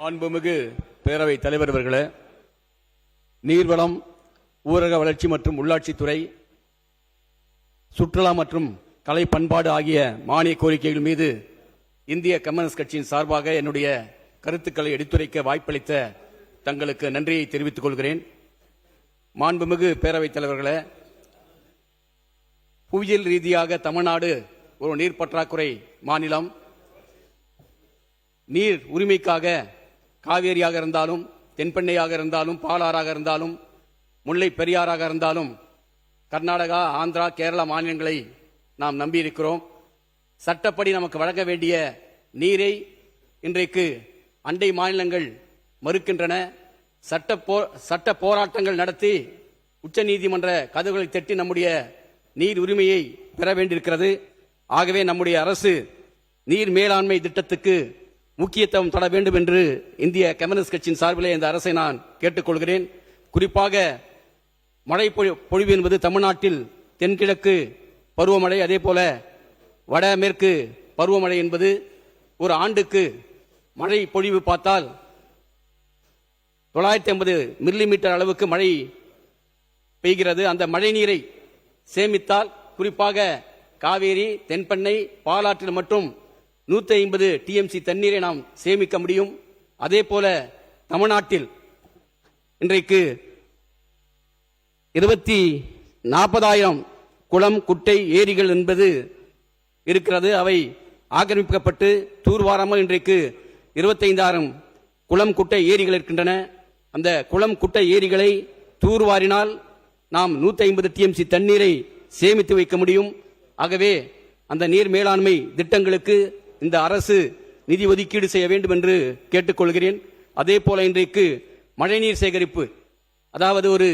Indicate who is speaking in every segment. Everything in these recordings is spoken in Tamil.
Speaker 1: மாண்புமிகு பேரவைத் தலைவர் அவர்களே, நீர்வளம், ஊரக வளர்ச்சி மற்றும் உள்ளாட்சித்துறை, சுற்றுலா மற்றும் கலை பண்பாடு ஆகிய மானிய கோரிக்கைகள் மீது இந்திய கம்யூனிஸ்ட் கட்சியின் சார்பாக என்னுடைய கருத்துக்களை எடுத்துரைக்க வாய்ப்பளித்த தங்களுக்கு நன்றியை தெரிவித்துக் கொள்கிறேன். மாண்புமிகு பேரவைத் தலைவர்களே, புவியியல் ரீதியாக தமிழ்நாடு ஒரு நீர் பற்றாக்குறை மாநிலம். நீர் உரிமைக்காக காவேரியாக இருந்தாலும், தென்பெண்ணையாக இருந்தாலும், பாலாறாக இருந்தாலும், முல்லை பெரியாறாக இருந்தாலும் கர்நாடகா, ஆந்திரா, கேரளா மாநிலங்களை நாம் நம்பியிருக்கிறோம். சட்டப்படி நமக்கு வழங்க வேண்டிய நீரை இன்றைக்கு அண்டை மாநிலங்கள் மறுக்கின்றன. சட்ட போராட்டங்கள் நடத்தி உச்ச நீதிமன்ற கதவுகளை தட்டி நம்முடைய நீர் உரிமையை பெற வேண்டியிருக்கிறது. ஆகவே நம்முடைய அரசு நீர் மேலாண்மை திட்டத்துக்கு முக்கியத்துவம் தர வேண்டும் என்று இந்திய கம்யூனிஸ்ட் கட்சியின் சார்பிலே இந்த அரசை நான் கேட்டுக்கொள்கிறேன். குறிப்பாக மழை பொழிவு என்பது தமிழ்நாட்டில் தென்கிழக்கு பருவமழை, அதே போல வடமேற்கு பருவமழை என்பது ஒரு ஆண்டுக்கு மழை பொழிவு பார்த்தால் 950 மில்லிமீட்டர் அளவுக்கு மழை பெய்கிறது. அந்த மழை நீரை சேமித்தால் குறிப்பாக காவேரி, தென்பெண்ணை, பாலாற்றில் மட்டும் 150 TMC தண்ணீரை நாம் சேமிக்க முடியும். அதே போல தமிழ்நாட்டில் இன்றைக்கு 40,000 குளம், குட்டை, ஏரிகள் என்பது இருக்கிறது. அவை ஆக்கிரமிக்கப்பட்டு தூர்வாராமல் இன்றைக்கு 25,000 குளம், குட்டை, ஏரிகள் இருக்கின்றன. அந்த குளம், குட்டை, ஏரிகளை தூர்வாரினால் நாம் 150 TMC தண்ணீரை சேமித்து வைக்க முடியும். ஆகவே அந்த நீர் மேலாண்மை திட்டங்களுக்கு இந்த அரசு நிதி ஒதுக்கீடு செய்ய வேண்டும் என்று கேட்டுக்கொள்கிறேன். அதே போல இன்றைக்கு மழைநீர் சேகரிப்பு, அதாவது ஒரு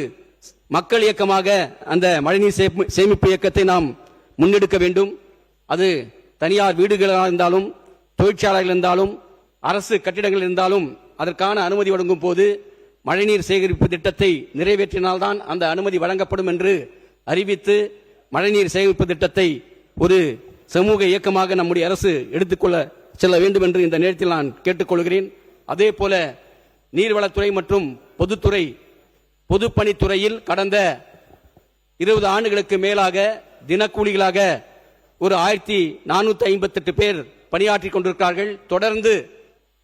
Speaker 1: மக்கள் இயக்கமாக அந்த மழைநீர் சேமிப்பு இயக்கத்தை நாம் முன்னெடுக்க வேண்டும். அது தனியார் வீடுகளாக இருந்தாலும், தொழிற்சாலைகள் இருந்தாலும், அரசு கட்டிடங்கள் இருந்தாலும் அதற்கான அனுமதி வழங்கும் போது மழைநீர் சேகரிப்பு திட்டத்தை நிறைவேற்றினால்தான் அந்த அனுமதி வழங்கப்படும் என்று அறிவித்து மழைநீர் சேகரிப்பு திட்டத்தை ஒரு சமூக இயக்கமாக நம்முடைய அரசு எடுத்துக்கொள்ள செல்ல வேண்டும் என்று இந்த நேரத்தில் நான் கேட்டுக்கொள்கிறேன். அதே போல நீர்வளத்துறை மற்றும் பொதுப்பணித்துறையில் கடந்த 20 ஆண்டுகளுக்கு மேலாக தினக்கூலிகளாக ஒரு 1458 பேர் பணியாற்றிக் கொண்டிருக்கிறார்கள். தொடர்ந்து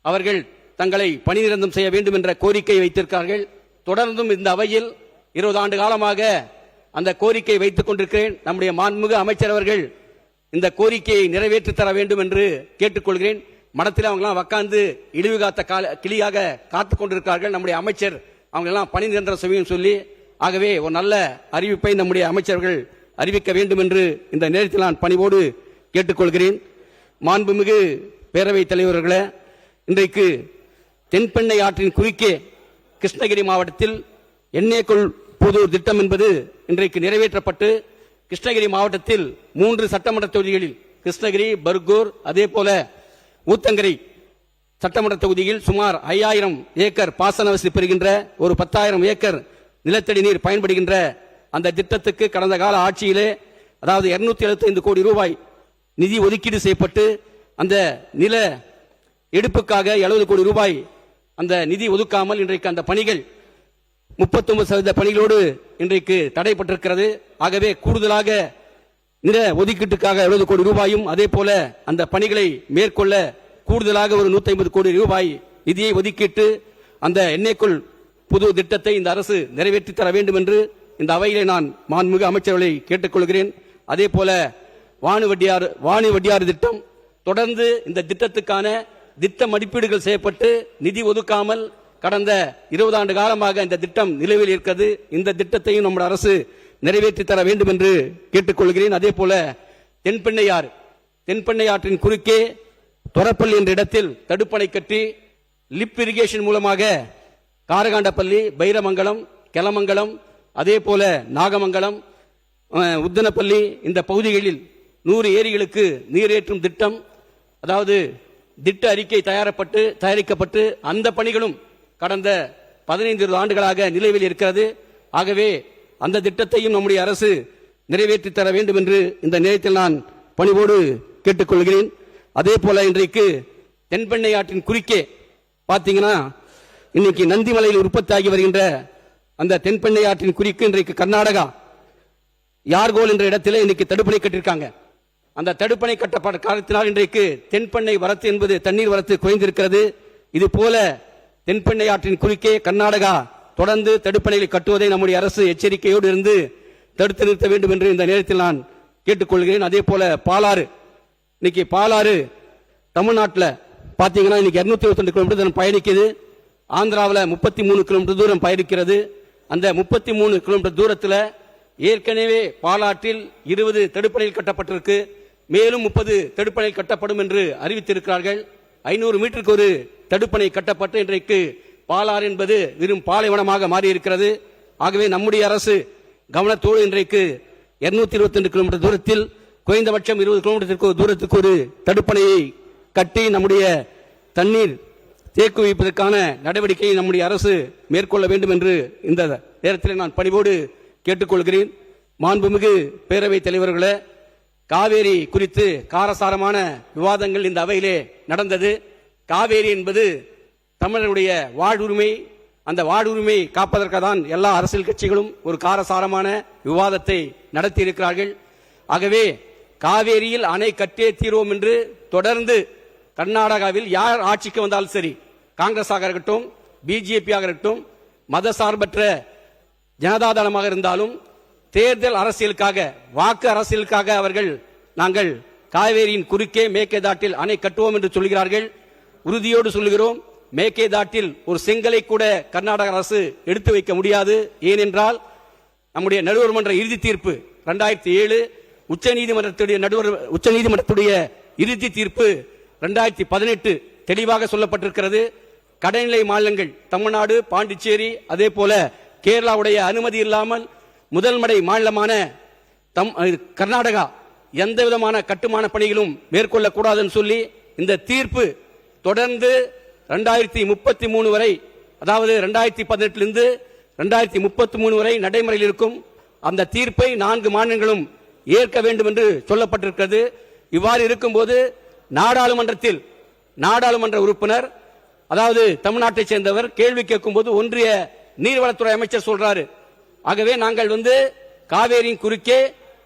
Speaker 1: அவர்கள் தங்களை பணி நிரந்தரம் செய்ய வேண்டும் என்ற கோரிக்கை வைத்திருக்கிறார்கள். தொடர்ந்தும் இந்த அவையில் 20 ஆண்டு காலமாக அந்த கோரிக்கை வைத்துக் கொண்டிருக்கிறேன். நம்முடைய மாண்புமிகு அமைச்சர் அவர்கள் இந்த கோரிக்கையை நிறைவேற்றி தர வேண்டும் என்று கேட்டுக்கொள்கிறேன். மடத்தில் அவங்க உட்கார்ந்து இழிவு காத்த கிளியாக காத்துக் கொண்டிருக்கிறார்கள். நம்முடைய அமைச்சர் அவங்க எல்லாம் பணி நிரந்தரம் செய்யும் சொல்லி, ஆகவே ஒரு நல்ல அறிவிப்பை நம்முடைய அமைச்சர்கள் அறிவிக்க வேண்டும் என்று இந்த நேரத்தில் நான் பணிவோடு கேட்டுக்கொள்கிறேன். மாண்புமிகு பேரவைத் தலைவர்களே, இன்றைக்கு தென்பெண்ணை ஆற்றின் குறுக்கே கிருஷ்ணகிரி மாவட்டத்தில் எண்ணெய்க்குள் புதூர் திட்டம் என்பது இன்றைக்கு நிறைவேற்றப்பட்டு கிருஷ்ணகிரி மாவட்டத்தில் 3 சட்டமன்ற தொகுதிகளில் கிருஷ்ணகிரி, பர்கூர், அதே போல ஊத்தங்கரை சட்டமன்ற தொகுதியில் சுமார் 5000 ஏக்கர் பாசன வசதி பெறுகின்ற ஒரு 10,000 ஏக்கர் நிலத்தடி நீர் பயன்படுகின்ற அந்த திட்டத்துக்கு கடந்த கால ஆட்சியிலே, அதாவது 275 கோடி ரூபாய் நிதி ஒதுக்கீடு செய்யப்பட்டு அந்த நில எடுப்புக்காக 70 கோடி ரூபாய் அந்த நிதி ஒதுக்காமல் இன்றைக்கு அந்த பணிகள் 39% பணிகளோடு இன்றைக்கு தடைப்பட்டிருக்கிறது. ஆகவே கூடுதலாக நில ஒதுக்கீட்டுக்காக 70 கோடி ரூபாயும், அதே போல அந்த பணிகளை மேற்கொள்ள கூடுதலாக ஒரு 150 கோடி ரூபாய் நிதியை ஒதுக்கிட்டு அந்த எண்ணெய்க்குள் புது திட்டத்தை இந்த அரசு நிறைவேற்றி தர வேண்டும் என்று இந்த அவையிலே நான் மாண்புமிகு அமைச்சர்களை கேட்டுக்கொள்கிறேன். அதே போல வாணி வட்டியாறு திட்டம், தொடர்ந்து இந்த திட்டத்துக்கான திட்ட மதிப்பீடுகள் செய்யப்பட்டு நிதி ஒதுக்காமல் கடந்த 20 ஆண்டு காலமாக இந்த திட்டம் நிலுவையில் இருக்கிறது. இந்த திட்டத்தையும் நம்முடைய அரசு நிறைவேற்றி தர வேண்டும் என்று கேட்டுக்கொள்கிறேன். அதே போல தென்பெண்ணை ஆற்றின் குறுக்கே தொரப்பள்ளி என்ற இடத்தில் தடுப்பணை கட்டி லிப் இரிகேஷன் மூலமாக காரகாண்டப்பள்ளி, பைரமங்கலம், கெலமங்கலம், அதே போல நாகமங்கலம், உத்தனப்பள்ளி இந்த பகுதிகளில் 100 ஏரிகளுக்கு நீரேற்றும் திட்டம், அதாவது திட்ட அறிக்கை தயாரிக்கப்பட்டு அந்த பணிகளும் கடந்த 15 ஆண்டுகளாக நிலுவையில் இருக்கிறது. ஆகவே அந்த திட்டத்தையும் நம்முடைய அரசு நிறைவேற்றி தர வேண்டும் என்று இந்த நேரத்தில் நான் பணிவோடு கேட்டுக்கொள்கிறேன். அதே போல இன்றைக்கு தென்பெண்ணை ஆற்றின் குறுக்கே பாத்தீங்கன்னா இன்னைக்கு நந்திமலையில் உற்பத்தி ஆகி வருகின்ற அந்த தென்பெண்ணை ஆற்றின் குறுக்கு இன்றைக்கு கர்நாடகா யார்கோல் என்ற இடத்திலே இன்னைக்கு தடுப்பணை கட்டியிருக்காங்க. அந்த தடுப்பணை கட்டப்பட்ட காரணத்தினால் இன்றைக்கு தென்பெண்ணை வரத்து என்பது தண்ணீர் வரத்து குறைந்திருக்கிறது. இது போல தென்பெண்ணை ஆற்றின் குறுக்கே கர்நாடகா தொடர்ந்து தடுப்பணைகளை கட்டுவதை நம்முடைய அரசு எச்சரிக்கையோடு இருந்து தடுத்து நிறுத்த வேண்டும் என்று இந்த நேரத்தில் நான் கேட்டுக்கொள்கிறேன். அதே போல பாலாறு, இன்னைக்கு பாலாறு தமிழ்நாட்டில் பாத்தீங்கன்னா இன்னைக்கு 222 கிலோமீட்டர் பயணிக்குது. ஆந்திராவில் 33 கிலோமீட்டர் தூரம் பயணிக்கிறது. அந்த 33 கிலோமீட்டர் தூரத்தில் ஏற்கனவே பாலாற்றில் 20 தடுப்பணைகள் கட்டப்பட்டிருக்கு. மேலும் 30 தடுப்பணைகள் கட்டப்படும் என்று அறிவித்திருக்கிறார்கள். 500 மீட்டருக்கு ஒரு தடுப்பணை கட்டப்பட்டு இன்றைக்கு பாலாறு என்பது வெறும் பாலைவனமாக மாறியிருக்கிறது. ஆகவே நம்முடைய அரசு கவனத்தோடு இன்றைக்கு 222 கிலோமீட்டர் தூரத்தில் குறைந்தபட்சம் 20 கிலோமீட்டருக்கு தூரத்துக்கு ஒரு தடுப்பணையை கட்டி நம்முடைய தண்ணீர் தேக்கு வைப்பதற்கான நடவடிக்கையை நம்முடைய அரசு மேற்கொள்ள வேண்டும் என்று இந்த நேரத்தில் நான் பணிவோடு கேட்டுக்கொள்கிறேன். மாண்புமிகு பேரவைத் தலைவர்களே, காவேரி குறித்து காரசாரமான விவாதங்கள் இந்த அவையிலே நடந்தது. காவேரி என்பது தமிழர்களுடைய வாழ்வுரிமை. அந்த வாழ்வுரிமை காப்பதற்காக தான் எல்லா அரசியல் கட்சிகளும் ஒரு காரசாரமான விவாதத்தை நடத்தி இருக்கிறார்கள். ஆகவே காவேரியில் அணை கட்டே தீர்வோம் என்று தொடர்ந்து கர்நாடகாவில் யார் ஆட்சிக்கு வந்தாலும் சரி, காங்கிரஸ் ஆக இருக்கட்டும், பிஜேபி ஆக இருக்கட்டும், மத சார்பற்ற ஜனதாதளமாக இருந்தாலும் தேர்தல் அரசியலுக்காக, வாக்கு அரசியலுக்காக அவர்கள் நாங்கள் காவேரியின் குறுக்கே மேகேதாட்டில் அணை கட்டுவோம் என்று சொல்கிறார்கள். உறுதியோடு சொல்கிறோம், மேகேதாட்டில் ஒரு செங்கலை கூட கர்நாடக அரசு எடுத்து வைக்க முடியாது. ஏனென்றால் நம்முடைய நடுவர் மன்ற இறுதி தீர்ப்பு 2007, உச்சநீதிமன்றத்துடைய இறுதி தீர்ப்பு 2018 தெளிவாக சொல்லப்பட்டிருக்கிறது. கடைநிலை மாநிலங்கள் தமிழ்நாடு, பாண்டிச்சேரி, அதே போல கேரளாவுடைய அனுமதி இல்லாமல் முதல் மடை மாநிலமான கர்நாடகா எந்த விதமான கட்டுமான பணிகளும் மேற்கொள்ளக்கூடாதுன்னு சொல்லி இந்த தீர்ப்பு தொடர்ந்து 2033 வரை, அதாவது 2018 2033 வரை நடைமுறையில் இருக்கும். அந்த தீர்ப்பை 4 மாநிலங்களும் ஏற்க வேண்டும் என்று சொல்லப்பட்டிருக்கிறது. இவ்வாறு இருக்கும்போது நாடாளுமன்ற உறுப்பினர், அதாவது தமிழ்நாட்டை சேர்ந்தவர், கேள்வி கேட்கும் போது ஒன்றிய நீர்வளத்துறை அமைச்சர் சொல்றாரு, ஆகவே நாங்கள் காவேரியின் குறுக்கே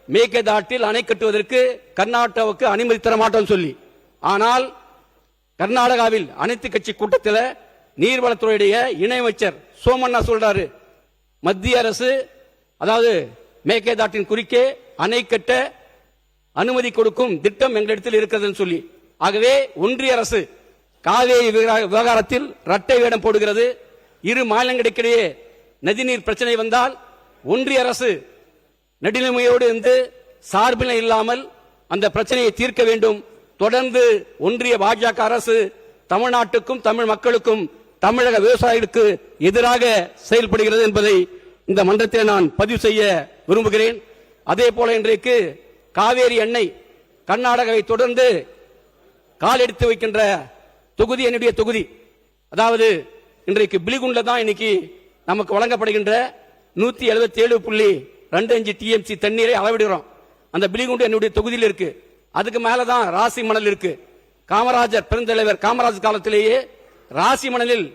Speaker 1: மேகதாட்டில் அணை கட்டுவதற்கு கர்நாடகாவுக்கு அனுமதி தர மாட்டோம் சொல்லி. ஆனால் கர்நாடகாவில் அனைத்து கட்சி கூட்டத்தில் நீர்வளத்துறையுடைய இணையமைச்சர் சோமண்ணா சொல்றாரு, மத்திய அரசு அதாவது மேகதாட்டின் குறுக்கே அணை கட்ட அனுமதி கொடுக்கும் திட்டம் எங்களிடத்தில் இருக்கிறது சொல்லி. ஆகவே ஒன்றிய அரசு காவேரி விவகாரத்தில் இரட்டை வேடம் போடுகிறது. இரு மாநிலங்களுக்கிடையே நதிநீர் பிரச்சனை வந்தால் ஒன்றிய அரசு நடுநிலைமையோடு இருந்து சார்பினை இல்லாமல் அந்த பிரச்சனையை தீர்க்க வேண்டும். தொடர்ந்து ஒன்றிய பாஜக அரசு தமிழ்நாட்டுக்கும் தமிழ் மக்களுக்கும் தமிழக விவசாயிகளுக்கு எதிராக செயல்படுகிறது என்பதை இந்த மன்றத்தில் நான் பதிவு செய்ய விரும்புகிறேன். அதே போல இன்றைக்கு காவேரி அணை கர்நாடகாவை தொடர்ந்து கால் எடுத்து வைக்கின்ற தொகுதி என்னுடைய தொகுதி. அதாவது இன்றைக்கு பிலிகுண்ட்ல தான் இன்னைக்கு நமக்கு வழங்கப்படுகின்ற 177.25 TMC தண்ணீரை அளவிடுகிறோம். அந்த பிலிகுண்டு என்னுடைய தொகுதியில் இருக்கு. அதுக்கு மேலதான் ராசி மணல் இருக்கு. காமராஜர் பெருந்தலைவர் காமராஜர் காலத்திலேயே ராசி மணலில்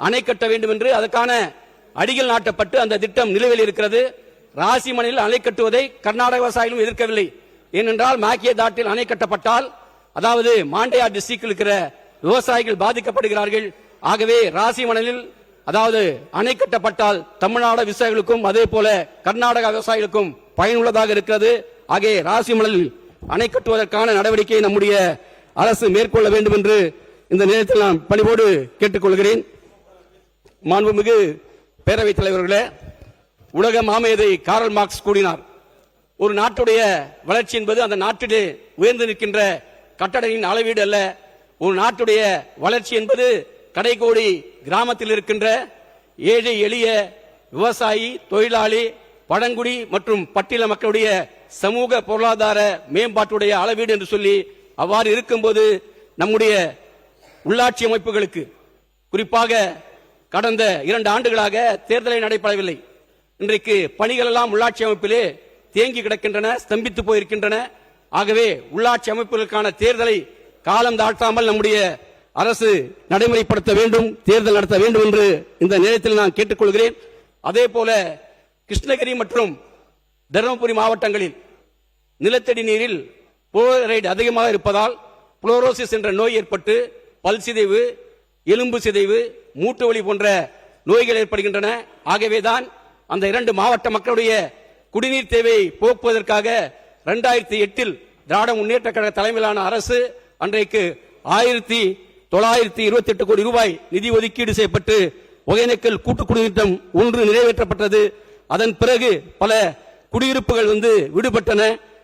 Speaker 1: அணை கட்ட வேண்டும் என்று அதற்கான அடிகள் நாட்டப்பட்டு அந்த திட்டம் நிலுவையில் இருக்கிறது. ராசி மணலில் அணை கட்டுவதை கர்நாடக விவசாயிகளும் எதிர்க்கவில்லை. ஏனென்றால் மேகேதாட்டில் அணை கட்டப்பட்டால், அதாவது மாண்டையா டிஸ்ட்ரிக்டில் இருக்கிற விவசாயிகள் பாதிக்கப்படுகிறார்கள். ஆகவே ராசி மணலில் அதாவது அணை கட்டப்பட்டால் தமிழ்நாடு விவசாயிகளுக்கும் அதே போல கர்நாடக விவசாயிகளுக்கும் பயனுள்ளதாக இருக்கிறது. ஆகவே ராசி மணலில் அணை கட்டுவதற்கான நடவடிக்கையை நம்முடைய அரசு மேற்கொள்ள வேண்டும் என்று இந்த நேரத்தில் நான் பணிவோடு கேட்டுக்கொள்கிறேன். மாண்புமிகு பேரவைத் தலைவர்களே, உலக மாமேதை காரல் மார்க்ஸ் கூறினார், ஒரு நாட்டுடைய வளர்ச்சி என்பது அந்த நாட்டிலே உயர்ந்து நிற்கின்ற கட்டடங்களின் அளவீடு அல்ல. ஒரு நாட்டுடைய வளர்ச்சி என்பது கடைகோடி கிராமத்தில் இருக்கின்ற ஏழை எளிய விவசாயி, தொழிலாளி, பழங்குடி மற்றும் பட்டியல மக்களுடைய சமூக பொருளாதார மேம்பாட்டுடைய அளவீடு என்று சொல்லி, அவ்வாறு இருக்கும்போது நம்முடைய உள்ளாட்சி அமைப்புகளுக்கு குறிப்பாக கடந்த 2 ஆண்டுகளாக தேர்தலை நடைபெறவில்லை. இன்றைக்கு பணிகள் எல்லாம் உள்ளாட்சி அமைப்பிலே தேங்கி கிடக்கின்றன, ஸ்தம்பித்து போயிருக்கின்றன. ஆகவே உள்ளாட்சி அமைப்புகளுக்கான தேர்தலை காலம் தாழ்த்தாமல் நம்முடைய அரசு நடைமுறைப்படுத்த வேண்டும், தேர்தல் நடத்த வேண்டும் என்று இந்த நேரத்தில் நான் கேட்டுக்கொள்கிறேன். அதே போல கிருஷ்ணகிரி மற்றும் தருமபுரி மாவட்டங்களில் நிலத்தடி நீரில் புளோரைடு அதிகமாக இருப்பதால் புளோரோசிஸ் என்ற நோய் ஏற்பட்டு பல் சிதைவு, எலும்பு சிதைவு, மூட்டு வலி போன்ற நோய்கள் ஏற்படுகின்றன. ஆகவேதான் அந்த 2 மாவட்ட மக்களுடைய குடிநீர் தேவையை போக்குவதற்காக 2008 திராவிட முன்னேற்ற கழக தலைமையிலான அரசு அன்றைக்கு 1928 கோடி ரூபாய் நிதி ஒதுக்கீடு செய்யப்பட்டு ஒகேனக்கல் கூட்டு குடிநீர் திட்டம் 1 நிறைவேற்றப்பட்டது. அதன் பிறகு பல குடியிருப்புகள் விடுபட்டன.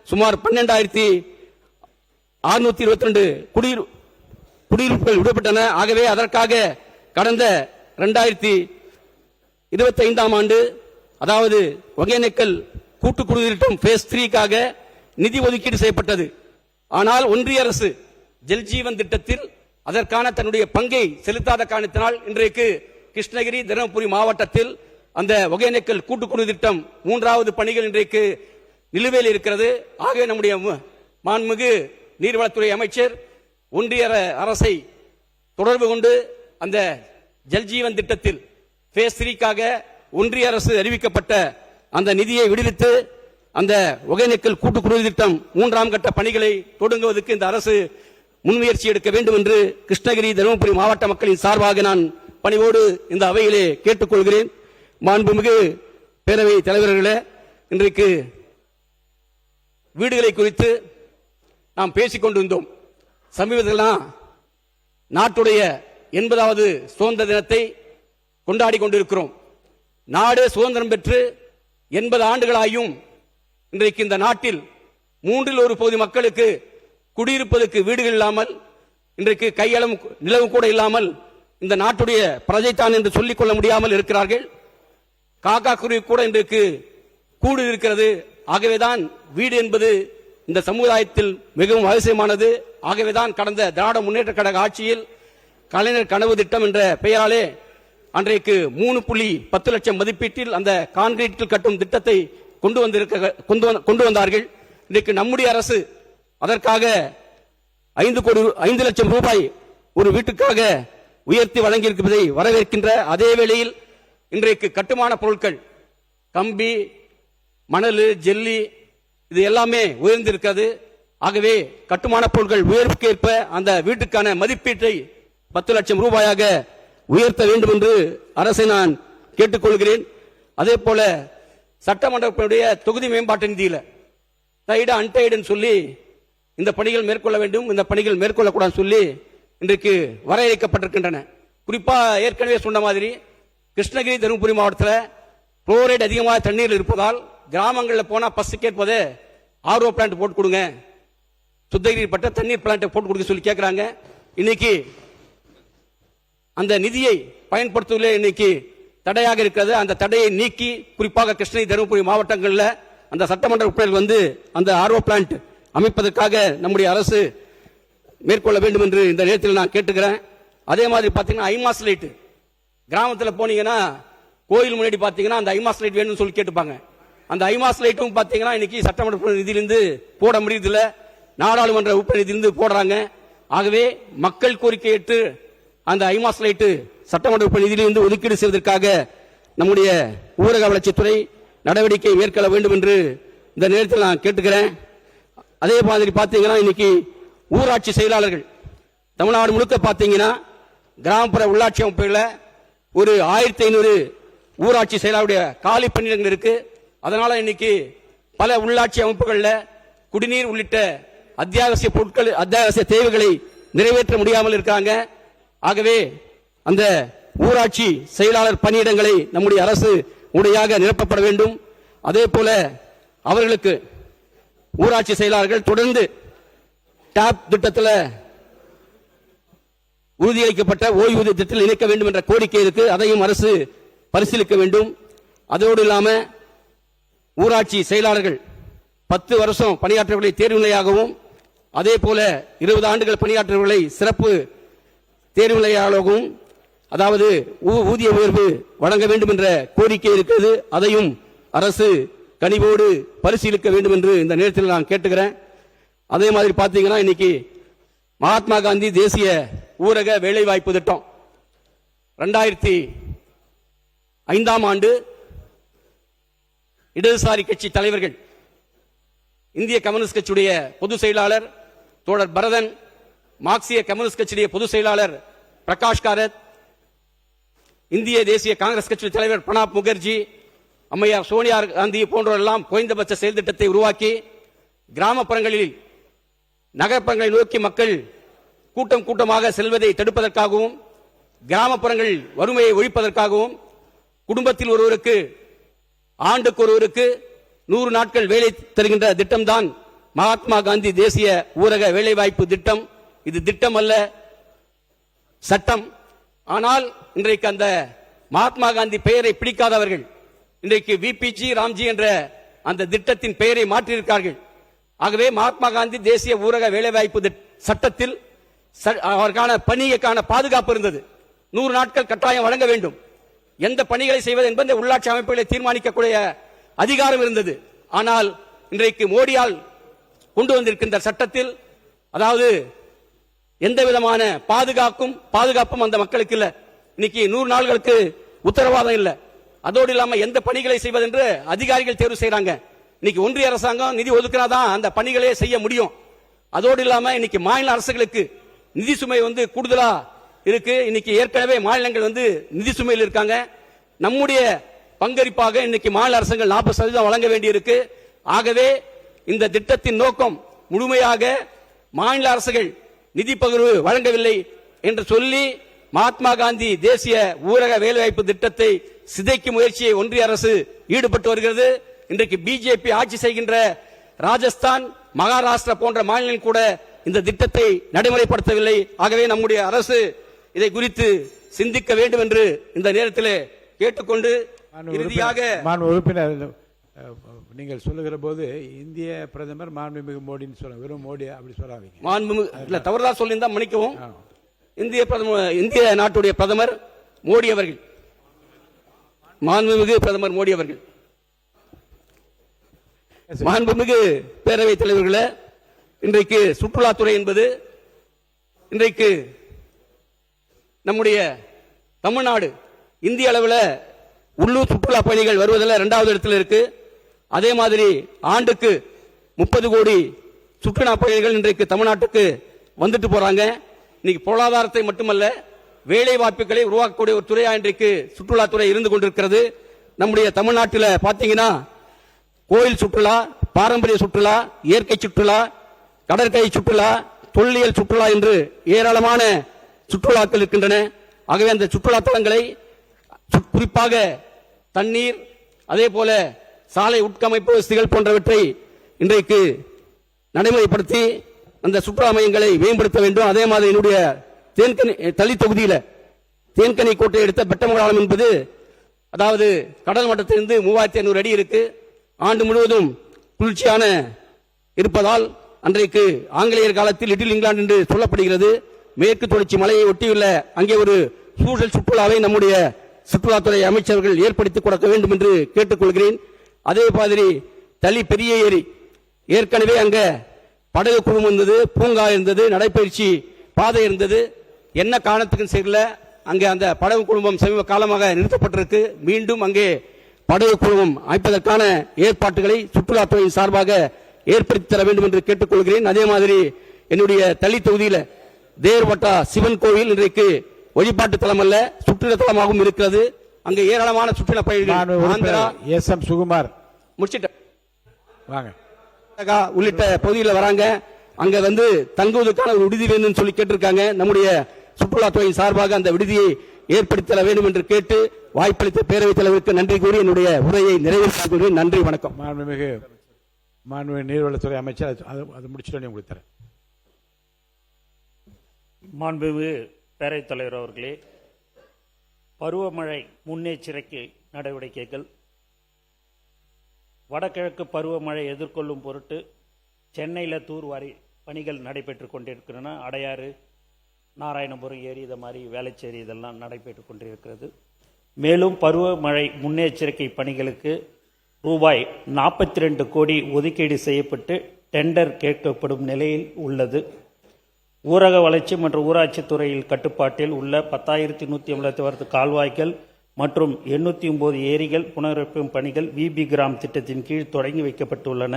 Speaker 1: சுமார் 12,622 குடியிருப்புகள் விடுபட்டன. ஆகவே அதற்காக கடந்த 2025 ஆண்டு அதாவது ஒகேனக்கல் கூட்டு குடிநீர் திட்டம் phase 3க்காக நிதி ஒதுக்கீடு செய்யப்பட்டது. ஆனால் ஒன்றிய அரசு ஜல்ஜீவன் திட்டத்தில் அதற்கான தன்னுடைய பங்கை செலுத்தாத காரணத்தினால் இன்றைக்கு கிருஷ்ணகிரி, தருமபுரி மாவட்டத்தில் அந்த ஒகேனக்கல் கூட்டு குடிநீர் திட்டம் 3வது பணிகள் இன்றைக்கு நிலுவையில் இருக்கிறது. ஆகவே நம்முடைய மாண்புமிகு நீர்வளத்துறை அமைச்சர் ஒன்றிய அரசை தொடர்பு கொண்டு அந்த ஜல்ஜீவன் திட்டத்தில் phase 3க்காக ஒன்றிய அரசு அறிவிக்கப்பட்ட அந்த நிதியை விடுவித்து அந்த ஒகேனக்கல் கூட்டு குடிநீர் திட்டம் 3ஆம் கட்ட பணிகளை தொடங்குவதற்கு இந்த அரசு முன்முயற்சி எடுக்க வேண்டும் என்று கிருஷ்ணகிரி, தருமபுரி மாவட்ட மக்களின் சார்பாக நான் பணிவோடு இந்த அவையிலே கேட்டுக்கொள்கிறேன். மாண்புமிகு பேரவை தலைவர்களே, இன்றைக்கு வீடுகளை குறித்து நாம் பேசிக் கொண்டிருந்தோம். சமீபத்தில் நாட்டுடைய 80வது சுதந்திர தினத்தை கொண்டாடி கொண்டிருக்கிறோம். நாடு சுதந்திரம் பெற்று 80 ஆண்டுகளாயும் இன்றைக்கு இந்த நாட்டில் 1/3 பகுதி மக்களுக்கு குடியிருப்பதற்கு வீடுகள் இல்லாமல், இன்றைக்கு கையளம் நிலவு கூட இல்லாமல் இந்த நாட்டுடைய பிரஜைத்தான் என்று சொல்லிக் கொள்ள முடியாமல் இருக்கிறார்கள். காக்கா குருவி கூட இன்றைக்கு கூடு இருக்கிறது. ஆகவேதான் வீடு என்பது இந்த சமுதாயத்தில் மிகவும் அவசியமானது. ஆகவேதான் கடந்த திராவிட முன்னேற்ற கழக ஆட்சியில் கலைஞர் கனவு திட்டம் என்ற பெயராலே அன்றைக்கு 3.10 லட்சம் மதிப்பீட்டில் அந்த கான்கிரீட்டில் கட்டும் திட்டத்தை கொண்டு வந்தார்கள். இன்றைக்கு நம்முடைய அரசு அதற்காக 5 லட்சம் ரூபாய் ஒரு வீட்டுக்காக உயர்த்தி வழங்கியிருப்பதை வரவேற்கின்ற அதே வேளையில் இன்றைக்கு கட்டுமான பொருட்கள், கம்பி, மணல், ஜல்லி இது எல்லாமே உயர்ந்திருக்கிறது. ஆகவே கட்டுமான பொருட்கள் உயர்வுக்கேற்ப அந்த வீட்டுக்கான மதிப்பீட்டை 10 லட்சம் ரூபாயாக உயர்த்த வேண்டும் என்று அரசை நான் கேட்டுக்கொள்கிறேன். அதே போல சட்டமன்றத்துடைய தொகுதி மேம்பாட்டு நிதியில டைடு அன்டைடுன்னு சொல்லி இந்த பணிகள் மேற்கொள்ள வேண்டும், இந்த பணிகள் மேற்கொள்ளக்கூடாது சொல்லி இன்றைக்கு வரையறுக்கப்பட்டிருக்கின்றன. குறிப்பா ஏற்கனவே சொன்ன மாதிரி கிருஷ்ணகிரி, தருமபுரி மாவட்டத்தில் புளோரைடு அதிகமாக தண்ணீர் இருப்பதால் கிராமங்களில் போனா பஸ் கேட்பதே ஆர்ஓ பிளான்ட் போட்டு கொடுங்க, சுத்திகரிக்கப்பட்ட தண்ணீர் பிளான்ட் போட்டு கொடுக்க சொல்லி கேட்கிறாங்க. இன்னைக்கு அந்த நிதியை பயன்படுத்துவதிலே இன்னைக்கு தடையாக இருக்கிறது. அந்த தடையை நீக்கி குறிப்பாக கிருஷ்ணகிரி, தருமபுரி மாவட்டங்களில் அந்த சட்டமன்ற உறுப்பினர்கள் அந்த ஆர்ஓ பிளான்ட் அமைப்பதற்காக நம்முடைய அரசு மேற்கொள்ள வேண்டும் என்று இந்த நேரத்தில் நான் கேட்டுக்கிறேன். அதே மாதிரி பாத்தீங்கன்னா ஐமாஸ் லைட் கிராமத்தில் போனீங்கன்னா கோயில் முன்னாடி பாத்தீங்கன்னா அந்த ஐமாஸ் லைட் வேணும்னு சொல்லி கேட்டுப்பாங்க. அந்த ஐமாஸ் லைட்டும் பாத்தீங்கன்னா இன்னைக்கு சட்டமன்ற நிதியிலிருந்து போட முடியதில்லை, நாடாளுமன்ற உறுப்பினர் நிதியிலிருந்து போடுறாங்க. ஆகவே மக்கள் கோரிக்கை ஏற்று அந்த ஐமாஸ் லைட் சட்டமன்ற உறுப்பினர் நிதியிலிருந்து ஒதுக்கீடு செய்வதற்காக நம்முடைய ஊரக வளர்ச்சித்துறை நடவடிக்கை மேற்கொள்ள வேண்டும் என்று இந்த நேரத்தில் நான் கேட்டுக்கிறேன். அதே மாதிரி பாத்தீங்கன்னா இன்னைக்கு ஊராட்சி செயலாளர்கள் தமிழ்நாடு முழுக்க பாத்தீங்கன்னா கிராமப்புற உள்ளாட்சி அமைப்புகளில் ஒரு 1500 ஊராட்சி செயலாளருடைய காலி பணியிடங்கள் இருக்கு. அதனால இன்னைக்கு பல உள்ளாட்சி அமைப்புகளில் குடிநீர் உள்ளிட்ட அத்தியாவசிய பொருட்கள், அத்தியாவசிய தேவைகளை நிறைவேற்ற முடியாமல் இருக்காங்க. ஆகவே அந்த ஊராட்சி செயலாளர் பணியிடங்களை நம்முடைய அரசு உடையாக நிரப்பப்பட வேண்டும். அதே போல அவர்களுக்கு ஊராட்சி செயலாளர்கள் தொடர்ந்து டாப் திட்டத்தில் உறுதியளிக்கப்பட்ட ஓய்வூதிய திட்டத்தில் இணைக்க வேண்டும் என்ற கோரிக்கை இருக்கு. அதையும் அரசு பரிசீலிக்க வேண்டும். அதோடு இல்லாம ஊராட்சி செயலாளர்கள் 10 வருஷம் பணியாற்றவர்களை தேர்வு நிலையாகவும், அதே போல 20 ஆண்டுகள் பணியாற்றவர்களை சிறப்பு தேர்வு நிலையாகவும், அதாவது ஊதிய உயர்வு வழங்க வேண்டும் என்ற கோரிக்கை இருக்கிறது. அதையும் அரசு கனிவோடு பரிசீலிக்க வேண்டும் என்று இந்த நேரத்தில் நான் கேட்டுக்கிறேன். அதே மாதிரி பாத்தீங்கன்னா இன்னைக்கு மகாத்மா காந்தி தேசிய ஊரக வேலைவாய்ப்பு திட்டம் 2005ஆம் ஆண்டு இடதுசாரி கட்சி தலைவர்கள், இந்திய கம்யூனிஸ்ட் கட்சியுடைய பொதுச் செயலாளர் தோழர் பரதன், மார்க்சிய கம்யூனிஸ்ட் கட்சியுடைய பொதுச் செயலாளர் பிரகாஷ் காரத், இந்திய தேசிய காங்கிரஸ் கட்சி தலைவர் பிரணாப் முகர்ஜி, அம்மையார் சோனியா காந்தி போன்றவரெல்லாம் குறைந்தபட்ச செயல் திட்டத்தை உருவாக்கி கிராமப்புறங்களில் நகர்ப்புறங்களை நோக்கி மக்கள் கூட்டம் கூட்டமாக செல்வதை தடுப்பதற்காகவும் கிராமப்புறங்கள் வறுமையை ஒழிப்பதற்காகவும் குடும்பத்தில் ஒருவருக்கு ஆண்டுக்கு ஒருவருக்கு 100 நாட்கள் வேலை தருகின்ற திட்டம்தான் மகாத்மா காந்தி தேசிய ஊரக வேலைவாய்ப்பு திட்டம். இது திட்டம் அல்ல, சட்டம். ஆனால் இன்றைக்கு அந்த மகாத்மா காந்தி பெயரை பிடிக்காதவர்கள் இன்றைக்கு விபிஜி ராம்ஜி என்ற அந்த திட்டத்தின் பெயரை மாற்றியிருக்கிறார்கள். ஆகவே மகாத்மா காந்தி தேசிய ஊரக வேலைவாய்ப்பு சட்டத்தில் அவருக்கான பணிக்கான பாதுகாப்பு இருந்தது. 100 நாட்கள் கட்டாயம் வழங்க வேண்டும். எந்த பணிகளை செய்வது என்பதை உள்ளாட்சி அமைப்புகளை தீர்மானிக்கக்கூடிய அதிகாரம் இருந்தது. ஆனால் இன்றைக்கு மோடியால் கொண்டு வந்திருக்கின்ற சட்டத்தில் அதாவது எந்த விதமான பாதுகாப்பும் அந்த மக்களுக்கு இல்ல. இன்னைக்கு 100 நாட்களுக்கு உத்தரவாதம் இல்ல. அதோடு இல்லாம எந்த பணிகளை செய்வது என்று அதிகாரிகள் தேர்வு செய்யறாங்க. இன்னைக்கு ஒன்றிய அரசாங்கம் நிதி ஒதுக்கினாதான் அந்த பணிகளே செய்ய முடியும். அதோடு இல்லாம இன்னைக்கு மாநில அரசுகளுக்கு நிதி சுமை கூடுதலா இருக்கு. இன்னைக்கு ஏற்கனவே மாநிலங்கள் நிதி சுமையில் இருக்காங்க. நம்முடைய பங்களிப்பாக இன்னைக்கு மாநில அரசுகள் 40% வழங்க வேண்டி இருக்கு. ஆகவே இந்த திட்டத்தின் நோக்கம் முழுமையாக மாநில அரசுகள் நிதி பகிர்வு வழங்கவில்லை என்று சொல்லி மகாத்மா காந்தி தேசிய ஊரக வேலைவாய்ப்பு திட்டத்தை சிதைக்கும் முயற்சியை ஒன்றிய அரசு ஈடுபட்டு வருகிறது. இன்றைக்கு பிஜேபி ஆட்சி செய்கின்ற ராஜஸ்தான், மகாராஷ்டிரா போன்ற மாநிலங்கள் கூட இந்த திட்டத்தை நடைமுறைப்படுத்தவில்லை. ஆகவே நம்முடைய அரசு இதை குறித்து சிந்திக்க வேண்டும் என்று இந்த நேரத்தில் கேட்டுக்கொண்டு இறுதியாக
Speaker 2: உறுப்பினர் நீங்கள் சொல்லுகிற போது இந்திய பிரதமர் மாண்புமிகு மோடின்னு சொல்ல, வெறும் மோடி அப்படி சொல்லாதீங்க.
Speaker 1: மாண்புமிகு இல்ல, தவறுதா சொல்லியிருந்தா மன்னிக்கவும். இந்திய நாட்டுடைய பிரதமர் மோடி அவர்கள், மாண்புமிகு பிரதமர் மோடி அவர்கள். மாண்புமிகு பேரவைத் தலைவர்களே, இன்றைக்கு சுற்றுலாத்துறை என்பது இன்றைக்கு நம்முடைய தமிழ்நாடு இந்திய அளவில் உள்ளூர் சுற்றுலா பயணிகள் வருவதில் 2வது இடத்தில் இருக்கு. அதே மாதிரி ஆண்டுக்கு 30 கோடி சுற்றுலா பயணிகள் இன்றைக்கு தமிழ்நாட்டுக்கு வந்துட்டு போறாங்க. இன்னைக்கு பொருளாதாரத்தை மட்டுமல்ல, வேலை வாய்ப்புகளை உருவாக்கக்கூடிய ஒரு துறையா இன்றைக்கு சுற்றுலாத்துறை இருந்து கொண்டிருக்கிறது. நம்முடைய தமிழ்நாட்டில் பாத்தீங்கன்னா கோயில் சுற்றுலா, பாரம்பரிய சுற்றுலா, இயற்கை சுற்றுலா, கடற்கரை சுற்றுலா, தொல்லியல் சுற்றுலா என்று ஏராளமான சுற்றுலாக்கள் இருக்கின்றன. ஆகவே அந்த சுற்றுலா தலங்களை குறிப்பாக தண்ணீர், அதே போல சாலை உட்கமைப்பு வசதிகள் போன்றவற்றை இன்றைக்கு நடைமுறைப்படுத்தி அந்த சுற்றுலா மையங்களை மேம்படுத்த வேண்டும். அதே மாதிரி என்னுடைய தளி தொகுதியில் தேன்கனி கோட்டை எடுத்த பெட்டமங்கலம் என்பது அதாவது கடல் மட்டத்திலிருந்து 3500 அடி இருக்கு. ஆண்டு முழுவதும் குளிர்ச்சியான இருப்பதால் அன்றைக்கு ஆங்கிலேயர் காலத்தில் லிட்டில் இங்கிலாந்து என்று சொல்லப்படுகிறது. மேற்கு தொடர்ச்சி மலையை ஒட்டியுள்ள அங்கே ஒரு சூழல் சுற்றுலாவை நம்முடைய சுற்றுலாத்துறை அமைச்சர்கள் ஏற்படுத்தி கொடுக்க வேண்டும் என்று கேட்டுக்கொள்கிறேன். அதே மாதிரி தளி பெரிய ஏரி ஏற்கனவே அங்க படகு குழுமம் இருந்தது, பூங்கா இருந்தது, நடைபயிற்சி பாதை இருந்தது. என்ன காரணத்துக்கும் சரியில்லை, அங்கே அந்த படகு குழுமம் சமீப காலமாக நிறுத்தப்பட்டிருக்கு. மீண்டும் அங்கே படகு குழுமம் அமைப்பதற்கான ஏற்பாட்டுகளை சுற்றுலாத்துறையின் சார்பாக ஏற்படுத்தி தர வேண்டும் என்று கேட்டுக்கொள்கிறேன். அதே மாதிரி என்னுடைய தளி தொகுதியில் தேர்வட்டா சிவன் கோவில் இன்றைக்கு வழிபாட்டு தலம் அல்ல, சுற்றுலா தலமாகவும் இருக்கிறது. அங்கே ஏராளமான சுற்றுலா பயணிகள் சுகுமார் உள்ளிட்ட பகுதியில் வராங்க. அங்க தங்குவதற்கான ஒரு விடுதி வேண்டும் சொல்லி கேட்டிருக்காங்க. நம்முடைய சுற்றுலாத்துறையின் சார்பாக அந்த விடுதியை ஏற்படுத்தி தர வேண்டும் என்று கேட்டு வாய்ப்பளித்த பேரவைத் தலைவருக்கு நன்றி கூறி என்னுடைய உரையை நிறைவேற்றுகிறேன். நன்றி, வணக்கம்.
Speaker 2: மாண்புமிகு நீர்வளத்துறை அமைச்சர் அது முடிச்சுட்டு உங்களுக்கு தரேன்.
Speaker 3: மாண்புமிகு பேரவைத் தலைவர் அவர்களே, பருவமழை முன்னெச்சரிக்கை நடவடிக்கைகள், வடகிழக்கு பருவமழை எதிர்கொள்ளும் பொருட்டு சென்னையில் தூர்வாரி பணிகள் நடைபெற்று கொண்டிருக்கின்றன. அடையாறு, நாராயணபுரம் ஏரி, இது மாதிரி வேளச்சேரி இதெல்லாம் நடைபெற்று கொண்டிருக்கிறது. மேலும் பருவமழை முன்னெச்சரிக்கை பணிகளுக்கு ரூபாய் 42 கோடி ஒதுக்கீடு செய்யப்பட்டு டெண்டர் கேட்கப்படும் நிலையில் உள்ளது. ஊரக வளர்ச்சி மற்றும் ஊராட்சித் துறையில் கட்டுப்பாட்டில் உள்ள 10,186 கால்வாய்கள் மற்றும் 809 ஏரிகள் புனரமைப்பும் பணிகள் விபி கிராம் திட்டத்தின் கீழ் தொடங்கி வைக்கப்பட்டுள்ளன.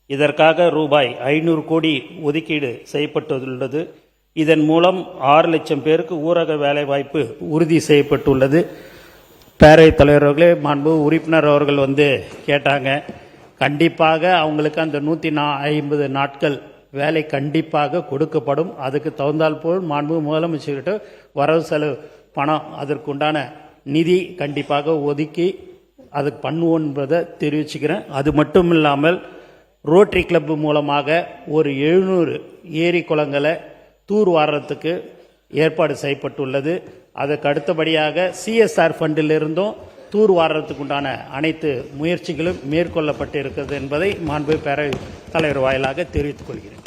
Speaker 3: இதற்காக ரூபாய் 500 கோடி ஒதுக்கீடு செய்யப்பட்டுள்ளது. இதன் மூலம் 6 லட்சம் பேருக்கு ஊரக வேலைவாய்ப்பு உறுதி செய்யப்பட்டுள்ளது. பேரவைத் தலைவர்களே, மாண்பு உறுப்பினர் அவர்கள் கேட்டாங்க. கண்டிப்பாக அவங்களுக்கு அந்த 150 நாட்கள் வேலை கண்டிப்பாக கொடுக்கப்படும். அதுக்கு தகுந்தால் போல் மாண்பு முதலமைச்சர்கிட்ட வரவு செலவு பணம் அதற்குண்டான நிதி கண்டிப்பாக ஒதுக்கி அதுக்கு பண்ணுவோம் என்பதை தெரிவிச்சுக்கிறேன். அது மட்டும் இல்லாமல் ரோட்டரி கிளப் மூலமாக ஒரு 700 ஏரி குளங்களை தூர் வாரத்துக்கு ஏற்பாடு செய்யப்பட்டுள்ளது. அதற்கு அடுத்தபடியாக சிஎஸ்ஆர் ஃபண்டிலிருந்தும் தூர் வாரத்துக்கு உண்டான அனைத்து முயற்சிகளும் மேற்கொள்ளப்பட்டு இருக்கிறது என்பதை மாண்பு பேரவைத் தலைவர் வாயிலாக தெரிவித்துக் கொள்கிறேன்.